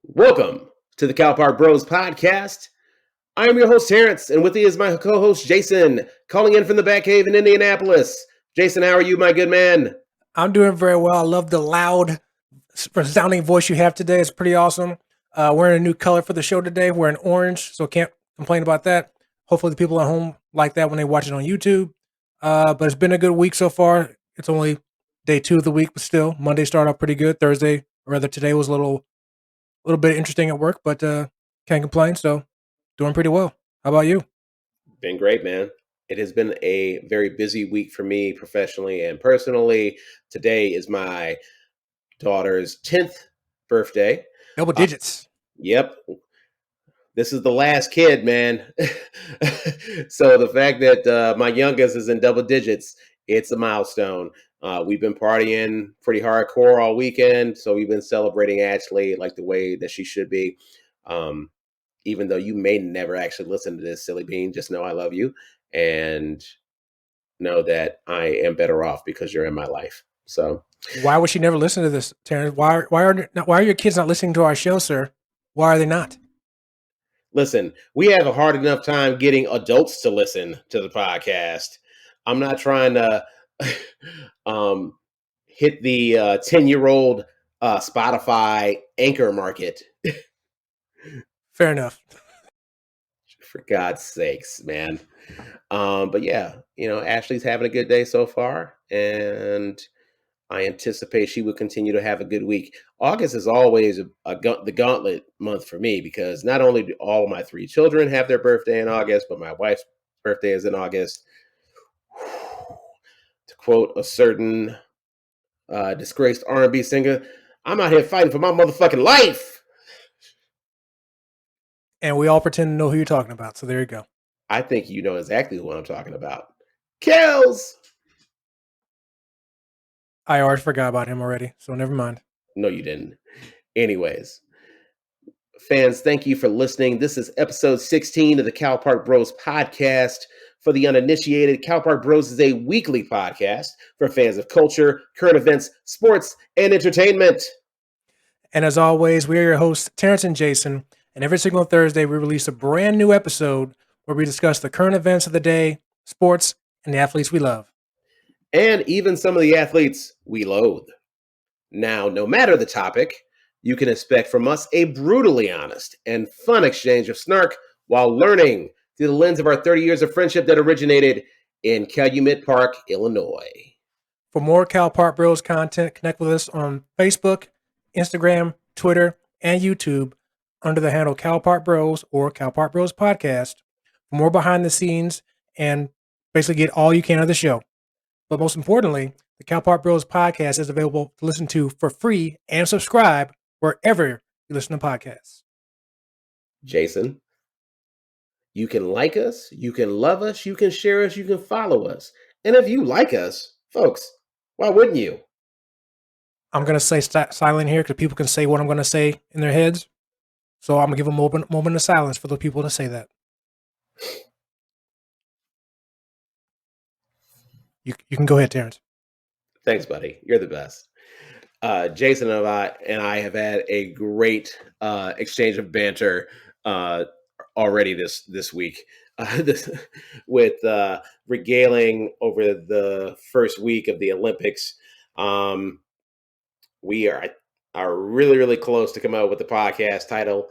Welcome to the Cal Park Bros podcast. I am your host, Terrence, and with me is my co-host, Jason, calling in from the Batcave in Indianapolis. Jason, how are you, my good man? I'm doing very well. I love the loud, resounding voice you have today. It's pretty awesome. Wearing a new color for the show today. We're in orange, so can't complain about that. Hopefully the people at home like that when they watch it on YouTube. But it's been a good week so far. It's only day 2 of the week, but still, Monday started out pretty good. Thursday, or rather today, was a little bit interesting at work, but can't complain. So doing pretty well. How about you? Been great, man. It has been a very busy week for me professionally and personally. Today is my daughter's 10th birthday. Double digits. Yep. This is the last kid, man. So the fact that my youngest is in double digits, it's a milestone. We've been partying pretty hardcore all weekend, so we've been celebrating Ashley like the way that she should be. Um, Even though you may never actually listen to this, silly bean, just know I love you and know that I am better off because you're in my life. So Why would she never listen to this, Terrence? Why are your kids not listening to our show, sir? Why are they not? listen, we have a hard enough time getting adults to listen to the podcast. I'm not trying to um, hit the 10-year-old Spotify anchor market. Fair enough. For God's sakes, man. But yeah, Ashley's having a good day so far, and I anticipate she will continue to have a good week. August is always the gauntlet month for me because not only do all of my 3 children have their birthday in August, but my wife's birthday is in August. To quote a certain disgraced R&B singer, I'm out here fighting for my motherfucking life. And we all pretend to know who you're talking about. So there you go. I think you know exactly who I'm talking about. Kells! I already forgot about him already. So never mind. No, you didn't. Anyways, fans, thank you for listening. This is episode 16 of the Cal Park Bros podcast. For the uninitiated, Cal Park Bros is a weekly podcast for fans of culture, current events, sports, and entertainment. And as always, we are your hosts, Terrence and Jason. And every single Thursday, we release a brand new episode where we discuss the current events of the day, sports, and the athletes we love. And even some of the athletes we loathe. Now, no matter the topic, you can expect from us a brutally honest and fun exchange of snark while learning through the lens of our 30 years of friendship that originated in Calumet Park, Illinois. For more Cal Park Bros content, connect with us on Facebook, Instagram, Twitter, and YouTube under the handle Cal Park Bros or Cal Park Bros Podcast for more behind the scenes and basically get all you can of the show. But most importantly, the Cal Park Bros Podcast is available to listen to for free and subscribe wherever you listen to podcasts. Jason, you can like us, you can love us, you can share us, you can follow us. And if you like us, folks, why wouldn't you? I'm going to say silent here because people can say what I'm going to say in their heads. So I'm going to give a moment of silence for the people to say that. You can go ahead, Terrence. Thanks, buddy. You're the best. Jason and I have had a great exchange of banter already this week. With regaling over the first week of the Olympics. We are really, really close to come out with the podcast title.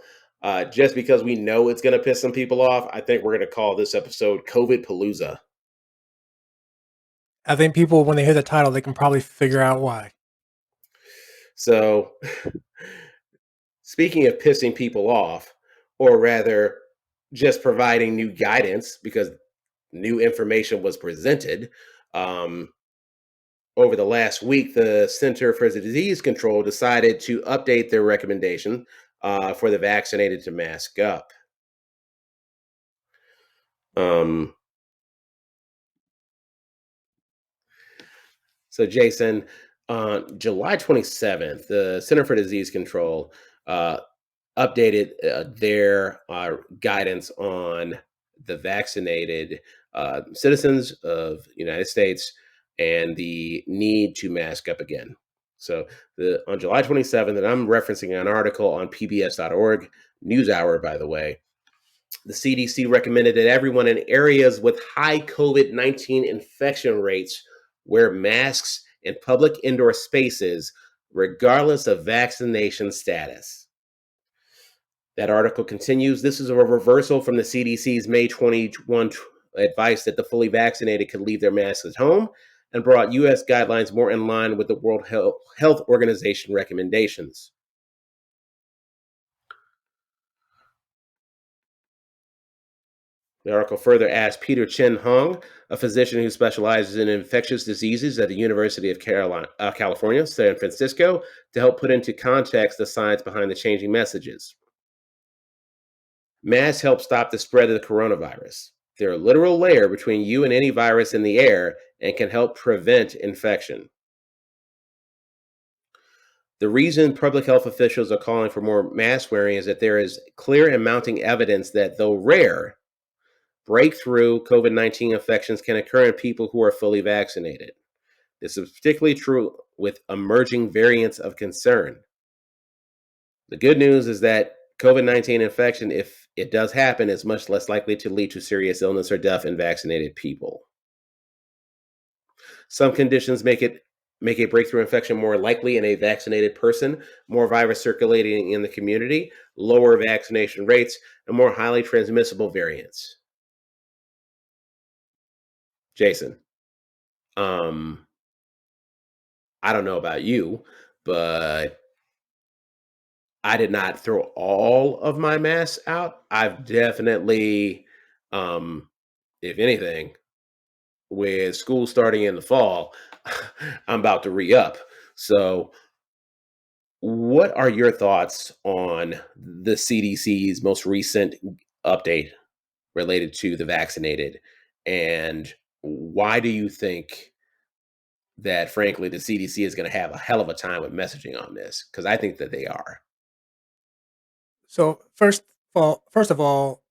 Just because we know it's going to piss some people off, I think we're going to call this episode COVID Palooza. I think people, when they hear the title, they can probably figure out why. So, speaking of pissing people off, or rather, just providing new guidance because new information was presented. Over the last week, the Center for Disease Control decided to update their recommendation for the vaccinated to mask up. So, Jason, on July 27th, the Center for Disease Control updated their guidance on the vaccinated citizens of the United States and the need to mask up again. So on July 27th, and I'm referencing an article on PBS.org, NewsHour, by the way, the CDC recommended that everyone in areas with high COVID 19 infection rates wear masks in public indoor spaces, regardless of vaccination status. That article continues. This is a reversal from the CDC's May 21 advice that the fully vaccinated could leave their masks at home and brought U.S. guidelines more in line with the World Health Organization recommendations. The article further asked Peter Chin Hong, a physician who specializes in infectious diseases at the University of California, San Francisco, to help put into context the science behind the changing messages. Masks help stop the spread of the coronavirus. They're a literal layer between you and any virus in the air and can help prevent infection. The reason public health officials are calling for more mask wearing is that there is clear and mounting evidence that, though rare, breakthrough COVID 19 infections can occur in people who are fully vaccinated. This is particularly true with emerging variants of concern. The good news is that COVID 19 infection, if it does happen, is much less likely to lead to serious illness or death in vaccinated people. Some conditions make a breakthrough infection more likely in a vaccinated person, more virus circulating in the community, lower vaccination rates, and more highly transmissible variants. Jason, I don't know about you, but I did not throw all of my masks out. I've definitely, um, if anything, with school starting in the fall, I'm about to re up. So, what are your thoughts on the CDC's most recent update related to the vaccinated? And why do you think that, frankly, the CDC is going to have a hell of a time with messaging on this? Because I think that they are. So first of all,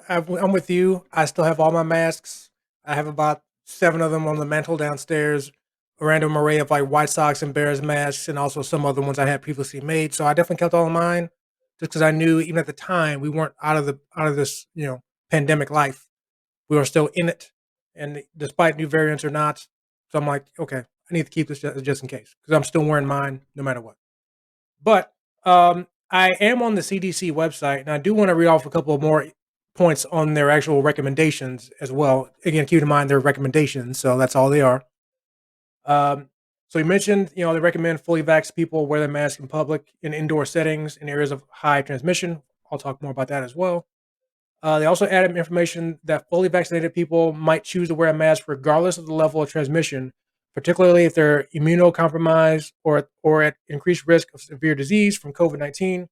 I'm with you. I still have all my masks. I have about 7 of them on the mantle downstairs. A random array of like White Sox and Bears masks, and also some other ones I had previously made. So I definitely kept all of mine, just because I knew even at the time we weren't out of this pandemic life. We were still in it, and despite new variants or not. So I'm like, okay, I need to keep this just in case because I'm still wearing mine no matter what. But I am on the CDC website, and I do want to read off a couple of more points on their actual recommendations as well. Again, keep in mind they're recommendations, so that's all they are. Um, so you mentioned, they recommend fully vaxxed people wear their mask in public in indoor settings in areas of high transmission. I'll talk more about that as well. They also added information that fully vaccinated people might choose to wear a mask regardless of the level of transmission, particularly if they're immunocompromised or at increased risk of severe disease from COVID-19,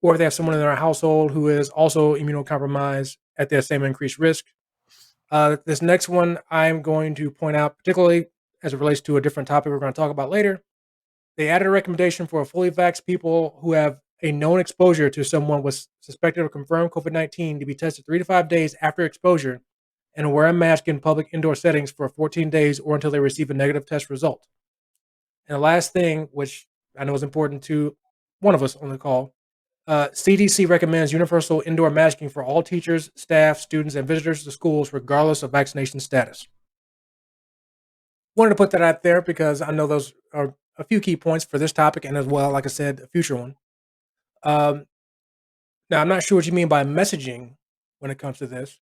or if they have someone in their household who is also immunocompromised at their same increased risk. This next one I'm going to point out, particularly as it relates to a different topic we're going to talk about later. They added a recommendation for fully vaxxed people who have a known exposure to someone with suspected or confirmed COVID-19 to be tested 3 to 5 days after exposure and wear a mask in public indoor settings for 14 days or until they receive a negative test result. And the last thing, which I know is important to one of us on the call, CDC recommends universal indoor masking for all teachers, staff, students, and visitors to schools, regardless of vaccination status. Wanted to put that out there because I know those are a few key points for this topic and as well, like I said, a future one. Um, Now, I'm not sure what you mean by messaging when it comes to this,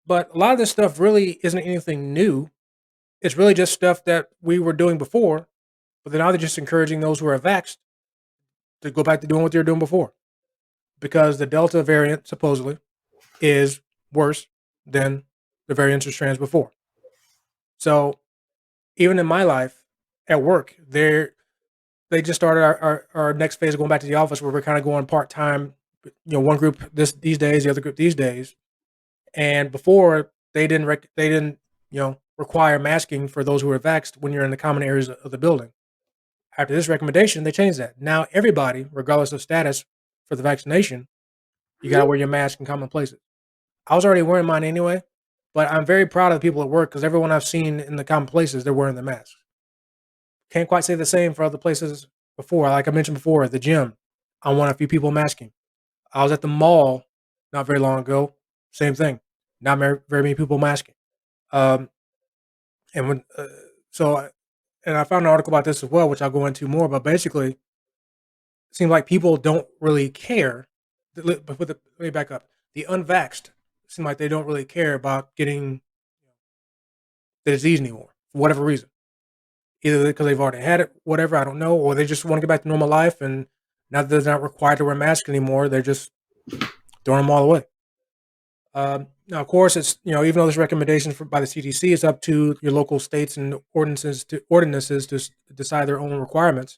but a lot of this stuff really isn't anything new. It's really just stuff that we were doing before, but now they're just encouraging those who are vaxxed to go back to doing what they were doing before because the Delta variant supposedly is worse than the variants of strands before. So even in my life at work, they just started our next phase of going back to the office where we're kind of going part time. One group these days, the other group these days. And before they didn't require masking for those who are vaxxed when you're in the common areas of the building. After this recommendation, they changed that. Now everybody, regardless of status for the vaccination, you gotta wear your mask in common places. I was already wearing mine anyway, but I'm very proud of the people at work because everyone I've seen in the common places, they're wearing the masks. Can't quite say the same for other places before. Like I mentioned before, the gym, I want a few people masking. I was at the mall not very long ago. Same thing. Not very many people masking. Um, and when so, and I found an article about this as well, which I'll go into more. But basically, it seems like people don't really care. But let me back up. The unvaxxed seem like they don't really care about getting the disease anymore for whatever reason. Either because they've already had it, whatever, I don't know, or they just want to get back to normal life. And now that they're not required to wear masks anymore, they're just throwing them all away. Now, of course, it's even though this recommendation by the CDC is up to your local states and ordinances to decide their own requirements.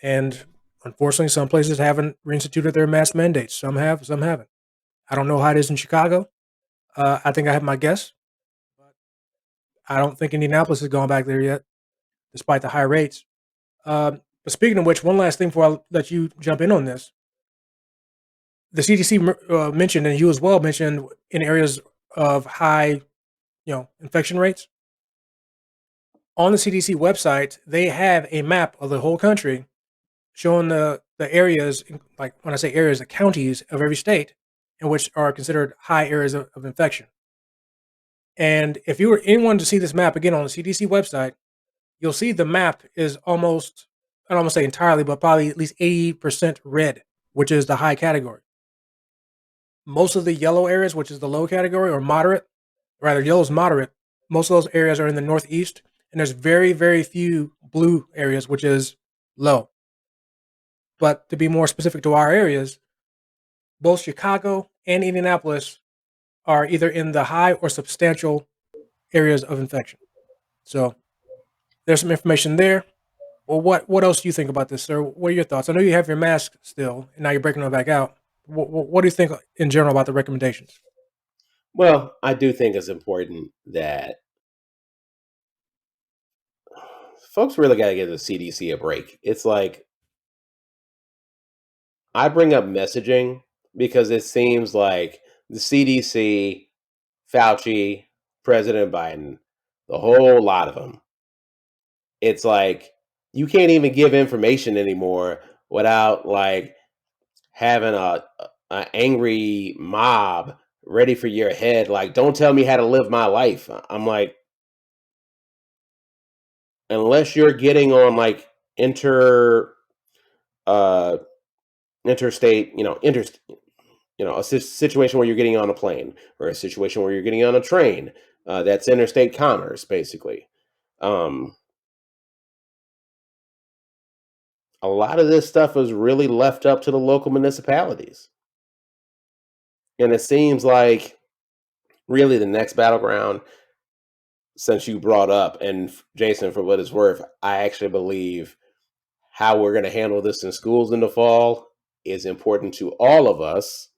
And unfortunately, some places haven't reinstituted their mask mandates. Some have, some haven't. I don't know how it is in Chicago. I think I have my guess, but I don't think Indianapolis has gone back there yet, despite the high rates. But speaking of which, one last thing before I let you jump in on this. The CDC mentioned, and you as well mentioned, in areas of high, infection rates. On the CDC website, they have a map of the whole country showing the areas, like when I say areas, the counties of every state, in which are considered high areas of infection. And if you were anyone to see this map again on the CDC website, you'll see the map is almost, I don't want to say entirely, but probably at least 80% red, which is the high category. Most of the yellow areas, which is the low category, or moderate, rather yellow is moderate. Most of those areas are in the northeast, and there's very, very few blue areas, which is low. But to be more specific to our areas, both Chicago and Indianapolis are either in the high or substantial areas of infection. So there's some information there. Well, what else do you think about this, sir? What are your thoughts? I know you have your mask still, and now you're breaking them back out. What do you think in general about the recommendations? Well, I do think it's important that folks really got to give the CDC a break. It's like I bring up messaging because it seems like the CDC, Fauci, President Biden, the whole lot of them, it's like you can't even give information anymore without like having a angry mob ready for your head. Like, don't tell me how to live my life. I'm like, unless you're getting on like uh interstate, a situation where you're getting on a plane or a situation where you're getting on a train, that's interstate commerce basically. um a lot of this stuff is really left up to the local municipalities, and it seems like really the next battleground, since you brought up, and Jason, for what it's worth, I actually believe how we're going to handle this in schools in the fall is important to all of us,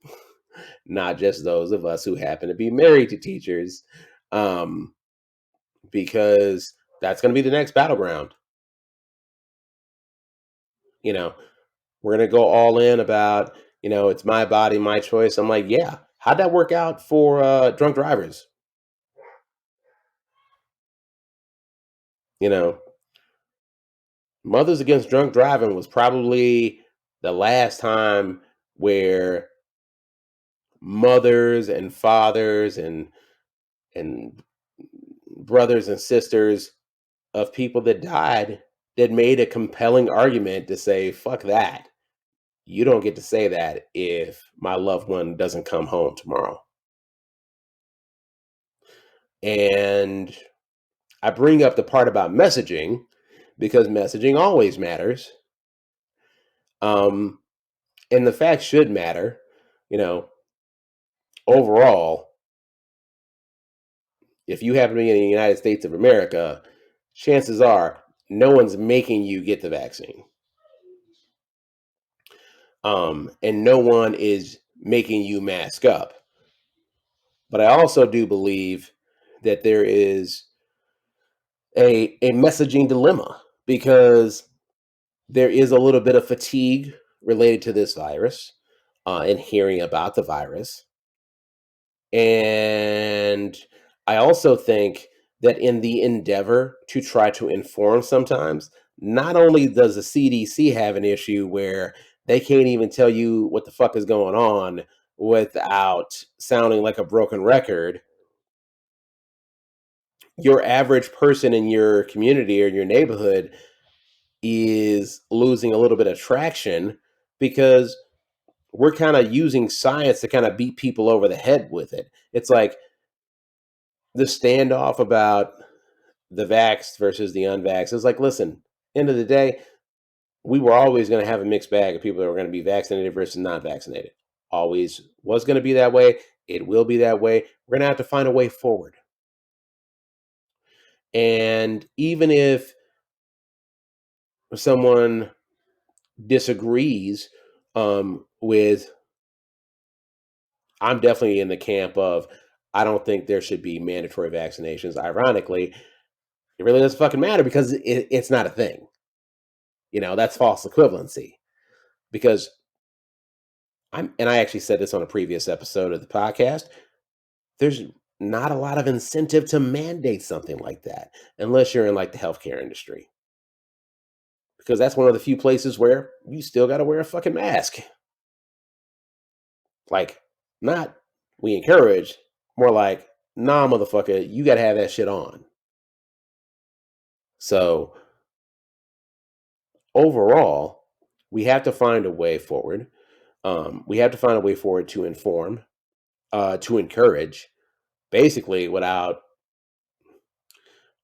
not just those of us who happen to be married to teachers, um, because that's going to be the next battleground. You know, we're going to go all in about, it's my body, my choice. I'm like, yeah, how'd that work out for drunk drivers? You know, Mothers Against Drunk Driving was probably the last time where mothers and fathers and brothers and sisters of people that died that made a compelling argument to say, fuck that. You don't get to say that if my loved one doesn't come home tomorrow. And I bring up the part about messaging because messaging always matters. Um, and the facts should matter. You know, overall, if you happen to be in the United States of America, chances are no one's making you get the vaccine. And no one is making you mask up. But I also do believe that there is a messaging dilemma because there is a little bit of fatigue related to this virus, and hearing about the virus. And I also think that in the endeavor to try to inform sometimes, not only does the CDC have an issue where they can't even tell you what the fuck is going on without sounding like a broken record, your average person in your community or your neighborhood is losing a little bit of traction because we're kind of using science to kind of beat people over the head with it. It's like the standoff about the vaxxed versus the unvaxxed. It's like, listen, end of the day, we were always going to have a mixed bag of people that were going to be vaccinated versus not vaccinated. Always was going to be that way. It will be that way. We're going to have to find a way forward. And even if someone disagrees with, I'm definitely in the camp of, I don't think there should be mandatory vaccinations. Ironically, it really doesn't fucking matter because it's not a thing. That's false equivalency. Because I actually said this on a previous episode of the podcast, there's not a lot of incentive to mandate something like that unless you're in like the healthcare industry. Because that's one of the few places where you still got to wear a fucking mask. Like, not we encourage, more like, nah, motherfucker, you got to have that shit on. So, overall, we have to find a way forward. We have to find a way forward to inform, to encourage, basically without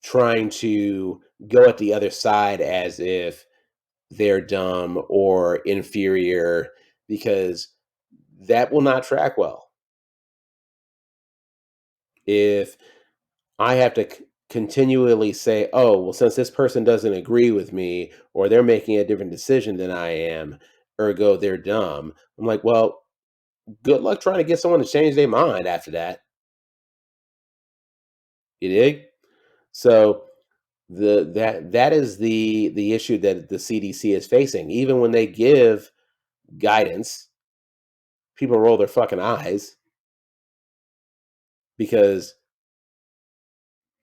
trying to go at the other side as if they're dumb or inferior, because that will not track well. If I have to continually say, oh, well, since this person doesn't agree with me or they're making a different decision than I am, ergo they're dumb. I'm like, well, good luck trying to get someone to change their mind after that. You dig? So that is the issue that the CDC is facing. Even when they give guidance, people roll their fucking eyes because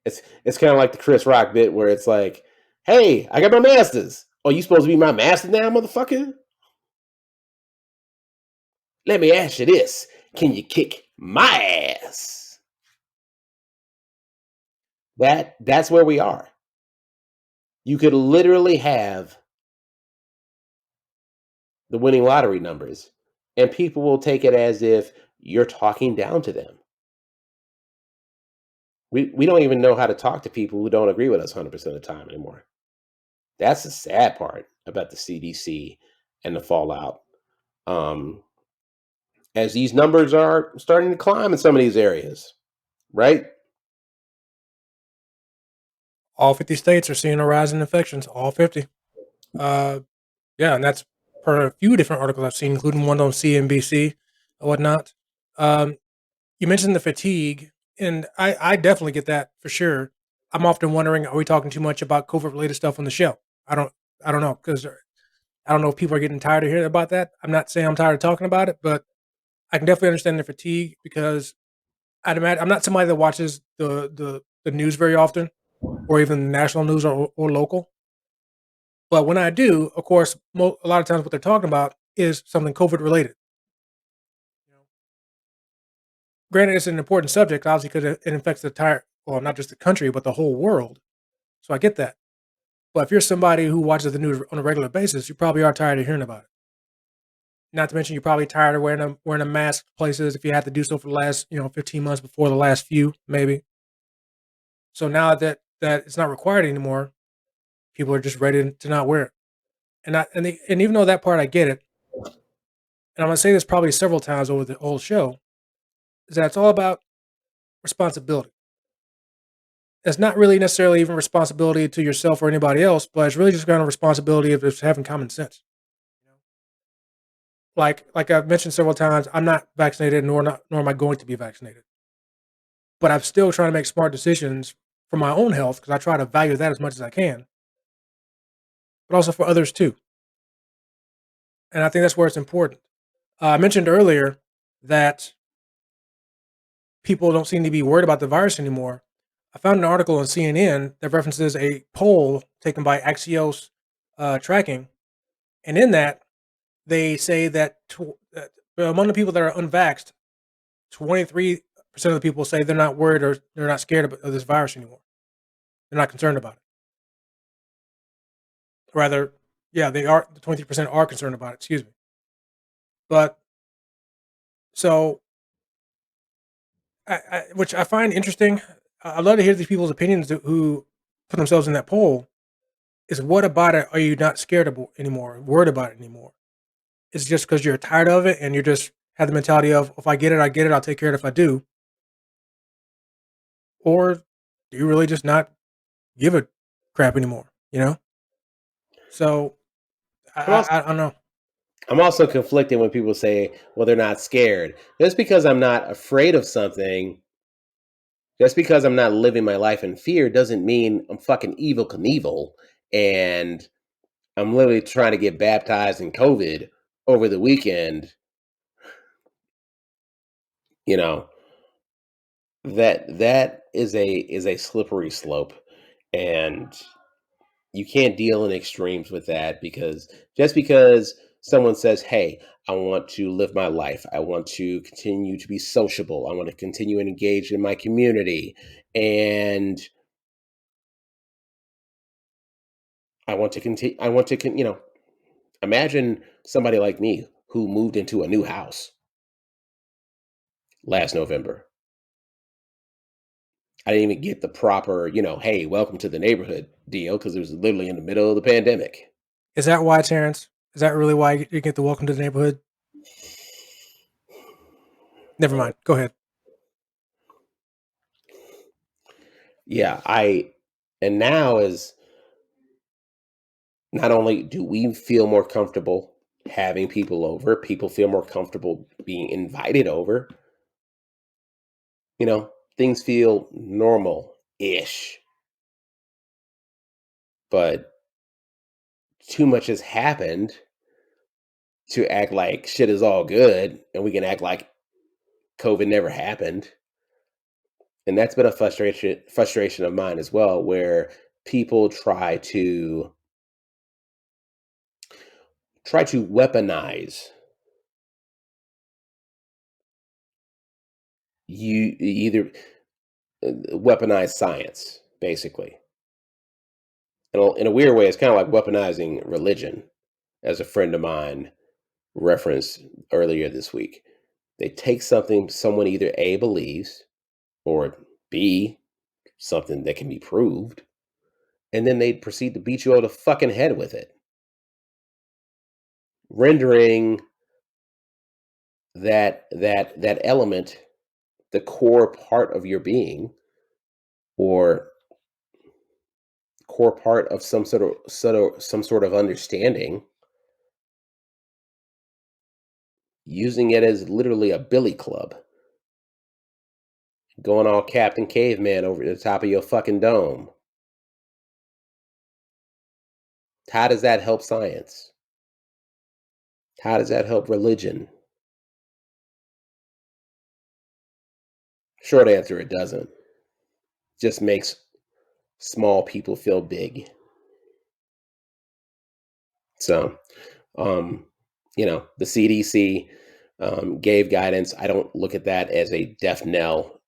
it's kind of like the Chris Rock bit where it's like, "Hey, I got my masters. Oh, you supposed to be my master now, motherfucker? Let me ask you this: Can you kick my ass?" That's where we are. You could literally have the winning lottery numbers, and people will take it as if you're talking down to them. We don't even know how to talk to people who don't agree with us 100% of the time anymore. That's the sad part about the CDC and the fallout. Um, as these numbers are starting to climb in some of these areas, right? All 50 states are seeing a rise in infections. All 50. Yeah, and that's per a few different articles I've seen, including one on CNBC and whatnot. Um, you mentioned the fatigue, and I definitely get that for sure. I'm often wondering, are we talking too much about COVID related stuff on the show? I don't I don't know because I don't know if people are getting tired of hearing about that. I'm not saying I'm tired of talking about it, but I can definitely understand the fatigue because I'd imagine I'm not somebody that watches the news very often, or even national news or local. But when I do, of course, a lot of times what they're talking about is something COVID related. You know, granted, it's an important subject, obviously, because it affects the entire, well, not just the country, but the whole world. So I get that. But if you're somebody who watches the news on a regular basis, you probably are tired of hearing about it. Not to mention, you're probably tired of wearing a mask places if you had to do so for the last 15 months before the last few maybe. So now that it's not required anymore, people are just ready to not wear it. And even though that part I get it, and I'm gonna say this probably several times over the whole show, is that it's all about responsibility. It's not really necessarily even responsibility to yourself or anybody else, but it's really just kind of responsibility of just having common sense. You know? Like I've mentioned several times, I'm not vaccinated, nor am I going to be vaccinated. But I'm still trying to make smart decisions for my own health because I try to value that as much as I can, but also for others too. And I think that's where it's important. I mentioned earlier that people don't seem to be worried about the virus anymore. I found an article on CNN that references a poll taken by Axios tracking, and in that they say that among the people that are unvaxxed, 23% of the people say they're not worried or they're not scared of this virus anymore. They're not concerned about it. Rather, yeah, they are. The 23% are concerned about it. Excuse me. But so, which I find interesting. I'd love to hear these people's opinions who put themselves in that poll. Is what about it are you not scared of anymore, worried about it anymore? Is it just because you're tired of it and you're just have the mentality of if I get it, I get it, I'll take care of it if I do? Or do you really just not give a crap anymore? You know? So I'm also, I don't know. I'm also conflicted when people say, well, they're not scared. Just because I'm not afraid of something, just because I'm not living my life in fear doesn't mean I'm fucking evil Knievel and I'm literally trying to get baptized in COVID over the weekend. You know, that is a slippery slope, and you can't deal in extremes with that because just because someone says, "Hey, I want to live my life. I want to continue to be sociable. I want to continue and engage in my community, and I want to continue. I want to, imagine somebody like me who moved into a new house last November. I didn't even get the proper, hey, welcome to the neighborhood deal because it was literally in the middle of the pandemic. Is that why, Terrence? Is that really why you get the welcome to the neighborhood? Never Uh, mind. Go ahead. yeah, and now is not only do we feel more comfortable having people over, people feel more comfortable being invited over, you know, things feel normal ish, but too much has happened to act like shit is all good and we can act like COVID never happened. And that's been a frustration of mine as well, where people try to weaponize you either weaponize science basically. In a weird way, it's kind of like weaponizing religion, as a friend of mine referenced earlier this week. They take something someone either A believes or B something that can be proved, and then they proceed to beat you over the fucking head with it, rendering that element the core part of your being or core part of some sort of understanding, using it as literally a billy club, going all Captain Caveman over the top of your fucking dome. How does that help science? How does that help religion? Short answer, it doesn't. Just makes small people feel big. So, um, the CDC gave guidance. I don't look at that as a death knell,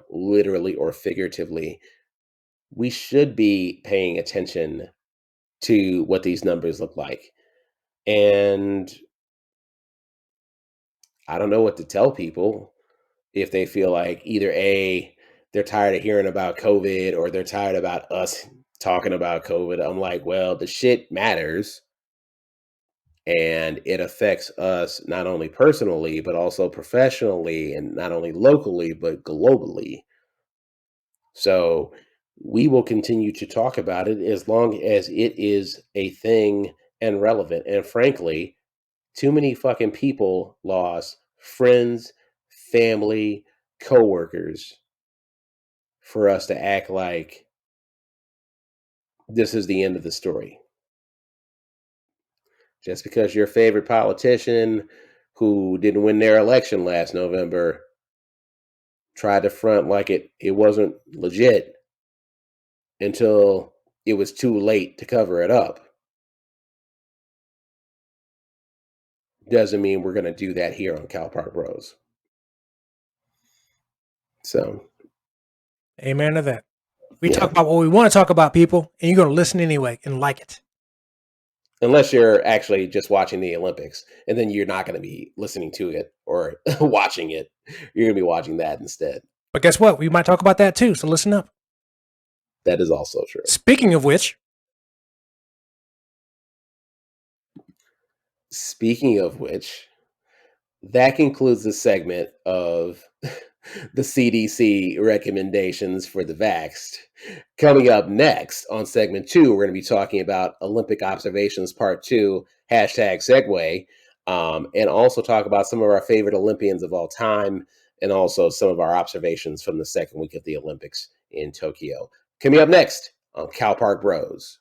literally or figuratively. We should be paying attention to what these numbers look like. And I don't know what to tell people if they feel like either A, they're tired of hearing about COVID or they're tired about us talking about COVID. I'm like, well, the shit matters and it affects us not only personally, but also professionally and not only locally, but globally. So we will continue to talk about it as long as it is a thing and relevant. And frankly, too many fucking people lost friends, family, coworkers for us to act like this is the end of the story. Just because your favorite politician who didn't win their election last November tried to front like it wasn't legit until it was too late to cover it up. Doesn't mean we're going to do that here on Cal Park Bros. So, Amen to that. We yeah. talk about what we want to talk about, people, and you're going to listen anyway and like it. Unless you're actually just watching the Olympics, and then you're not going to be listening to it or watching it. You're going to be watching that instead. But guess what? We might talk about that too. So listen up. That is also true. Speaking of which, that concludes the segment of the CDC recommendations for the Vaxxed. Coming up next on segment 2, we're going to be talking about Olympic observations part 2, #segue, and also talk about some of our favorite Olympians of all time, and also some of our observations from the second week of the Olympics in Tokyo. Coming up next on Cal Park Bros.